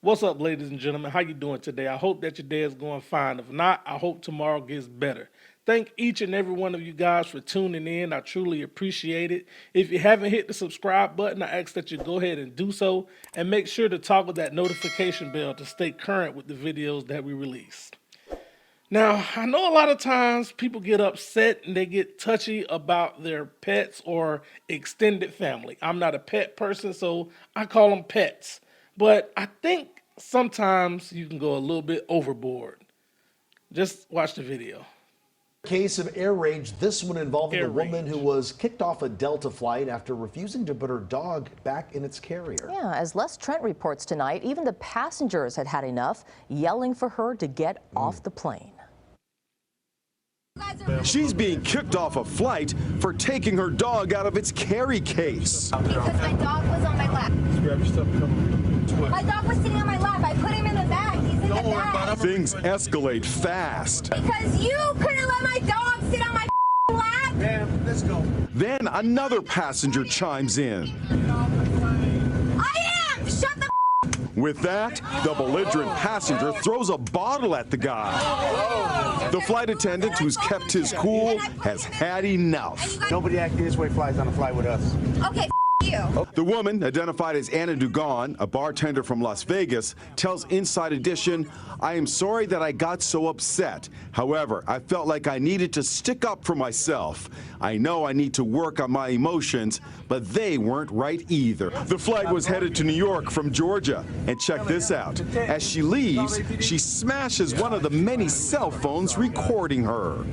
What's up, ladies and gentlemen? How you doing today? I hope that your day is going fine. If not, I hope tomorrow gets better. Thank each and every one of you guys for tuning in. I truly appreciate it. If you haven't hit the subscribe button, I ask that you go ahead and do so, and make sure to toggle that notification bell to stay current with the videos that we release. Now, I know a lot of times people get upset and they get touchy about their pets or extended family. I'm not a pet person, so I call them pets. But I think sometimes you can go a little bit overboard. Just watch the video. Case of air rage, this one involving Air a woman rage. who was kicked off a Delta flight after refusing to put her dog back in its carrier. Yeah, as Les Trent reports tonight, even the passengers had had enough, yelling for her to get off the plane. She's being kicked off a flight for taking her dog out of its carry case. Because my dog was on my lap. Grab your stuff and come. My dog was sitting on my lap. I put him in the bag. He's in the bag. Things escalate fast. Because you couldn't let my dog sit on my lap. Ma'am, let's go. Then another passenger chimes in. I am! Shut the With that, the belligerent passenger throws a bottle at the guy. The flight attendant, who's kept his cool, has had enough. Nobody acting this way flies on a flight with us. Okay, you. The woman, identified as Anna Dugan, a bartender from Las Vegas, tells Inside Edition, "I am sorry that I got so upset. However, I felt like I needed to stick up for myself. I know I need to work on my emotions, but they weren't right either." The flight was headed to New York from Georgia. And check this out. As she leaves, she smashes one of the many cell phones recording her.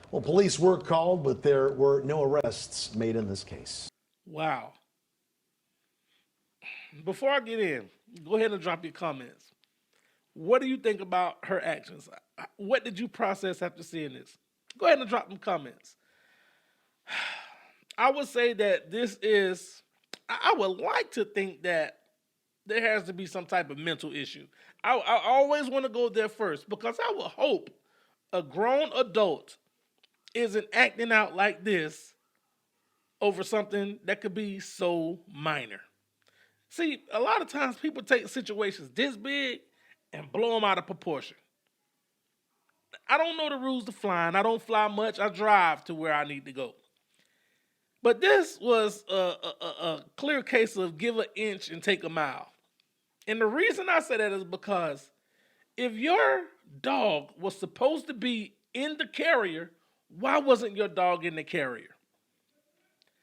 Well, police were called, but there were no arrests made in this case. Wow. Before I get in, go ahead and drop your comments. What do you think about her actions? What did you process after seeing this? Go ahead and drop them comments. I would say that this is, I would like to think that there has to be some type of mental issue. I always want to go there first because I would hope a grown adult isn't acting out like this over something that could be so minor. See, a lot of times people take situations this big and blow them out of proportion. I don't know the rules to flying. I don't fly much. I drive to where I need to go. But this was a clear case of give an inch and take a mile. And the reason I say that is because if your dog was supposed to be in the carrier, why wasn't your dog in the carrier?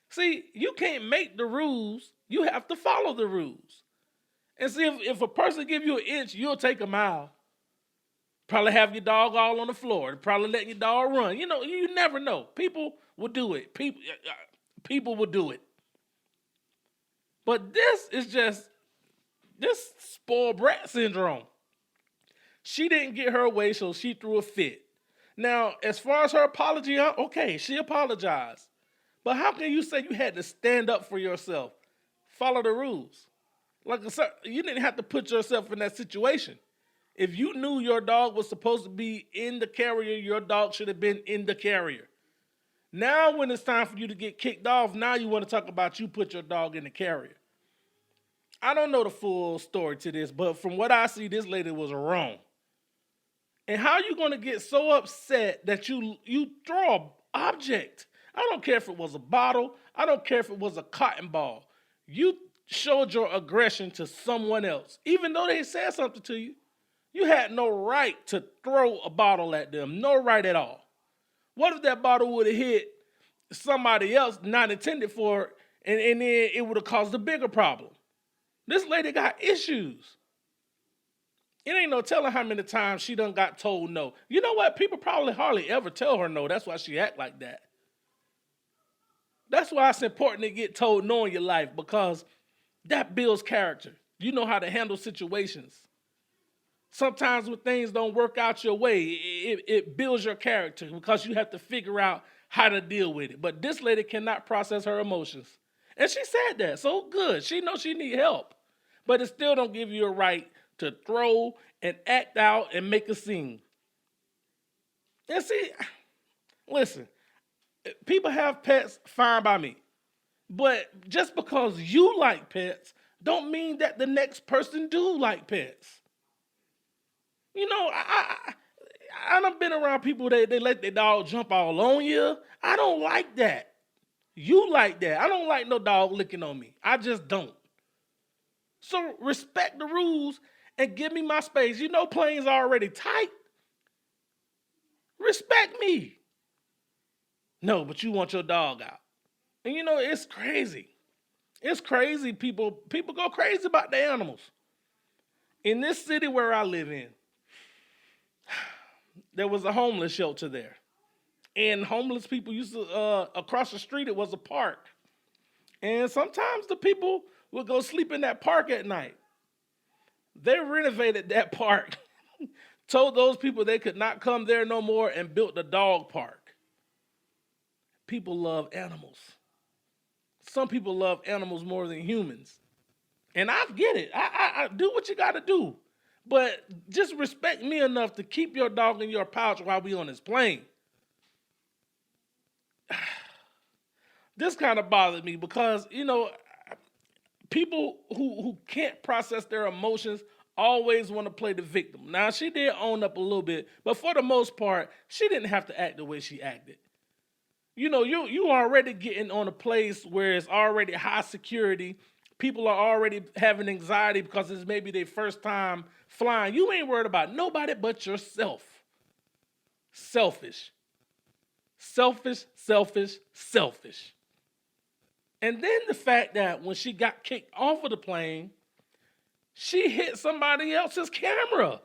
See, you can't make the rules. You have to follow the rules. And see, if a person give you an inch, you'll take a mile. Probably have your dog all on the floor. Probably letting your dog run. You know, you never know. People will do it. People will do it. But this is just this spoiled brat syndrome. She didn't get her way, so she threw a fit. Now, as far as her apology, okay, she apologized. But how can you say you had to stand up for yourself? Follow the rules. Like I said, you didn't have to put yourself in that situation. If you knew your dog was supposed to be in the carrier, your dog should have been in the carrier. Now when it's time for you to get kicked off, now you want to talk about you put your dog in the carrier. I don't know the full story to this, but from what I see, this lady was wrong. And how you going to get so upset that you throw an object? I don't care if it was a bottle. I don't care if it was a cotton ball. You showed your aggression to someone else. Even though they said something to you, you had no right to throw a bottle at them. No right at all. What if that bottle would have hit somebody else not intended for it, and then it would have caused a bigger problem? This lady got issues. It ain't no telling how many times she done got told no. You know what? People probably hardly ever tell her no. That's why she act like that. That's why it's important to get told no in your life, because that builds character. You know how to handle situations. Sometimes when things don't work out your way, it builds your character because you have to figure out how to deal with it. But this lady cannot process her emotions. And she said that. So good. She knows she need help. But it still don't give you a right to throw and act out and make a scene. And see, listen, people have pets, fine by me. But just because you like pets don't mean that the next person do like pets. You know, I done been around people that they let their dog jump all on you. I don't like that. You like that. I don't like no dog licking on me. I just don't. So respect the rules and give me my space. You know planes are already tight. Respect me. No, but you want your dog out. And you know, it's crazy. It's crazy. People go crazy about the animals. In this city where I live in, there was a homeless shelter there. And homeless people used to, across the street, it was a park. And sometimes the people would go sleep in that park at night. They renovated that park, told those people they could not come there no more, and built a dog park. People love animals. Some people love animals more than humans. And I get it. I do what you got to do. But just respect me enough to keep your dog in your pouch while we on this plane. This kind of bothered me because, you know, people who can't process their emotions always want to play the victim. Now, she did own up a little bit, but for the most part, she didn't have to act the way she acted. You know, you already getting on a place where it's already high security. People are already having anxiety because it's maybe their first time flying. You ain't worried about nobody but yourself. Selfish. Selfish, selfish, selfish. And then the fact that when she got kicked off of the plane, she hit somebody else's camera.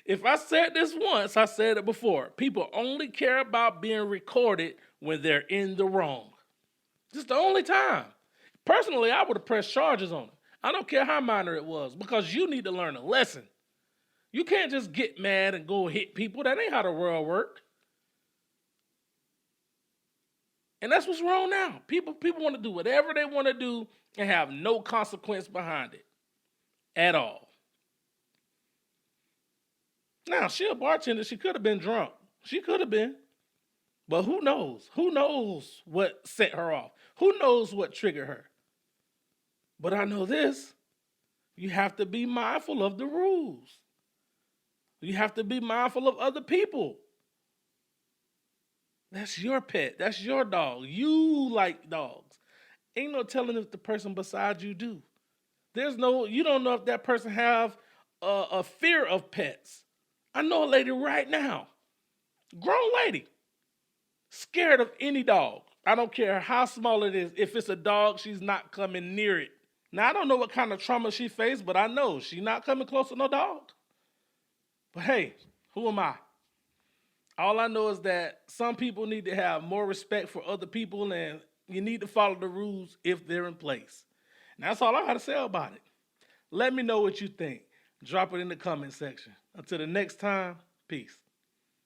If I said this once, I said it before. People only care about being recorded when they're in the wrong. Just the only time. Personally, I would have pressed charges on her. I don't care how minor it was, because you need to learn a lesson. You can't just get mad and go hit people. That ain't how the world works. And that's what's wrong now. People want to do whatever they want to do and have no consequence behind it at all. Now, she a bartender. She could have been drunk. She could have been. But who knows? Who knows what set her off? Who knows what triggered her? But I know this. You have to be mindful of the rules. You have to be mindful of other people. That's your pet. That's your dog. You like dogs. Ain't no telling if the person beside you do. You don't know if that person have a fear of pets. I know a lady right now, grown lady, scared of any dog. I don't care how small it is. If it's a dog, she's not coming near it. Now, I don't know what kind of trauma she faced, but I know she's not coming close to no dog. But hey, who am I? All I know is that some people need to have more respect for other people, and you need to follow the rules if they're in place. And that's all I got to say about it. Let me know what you think. Drop it in the comment section. Until the next time, peace.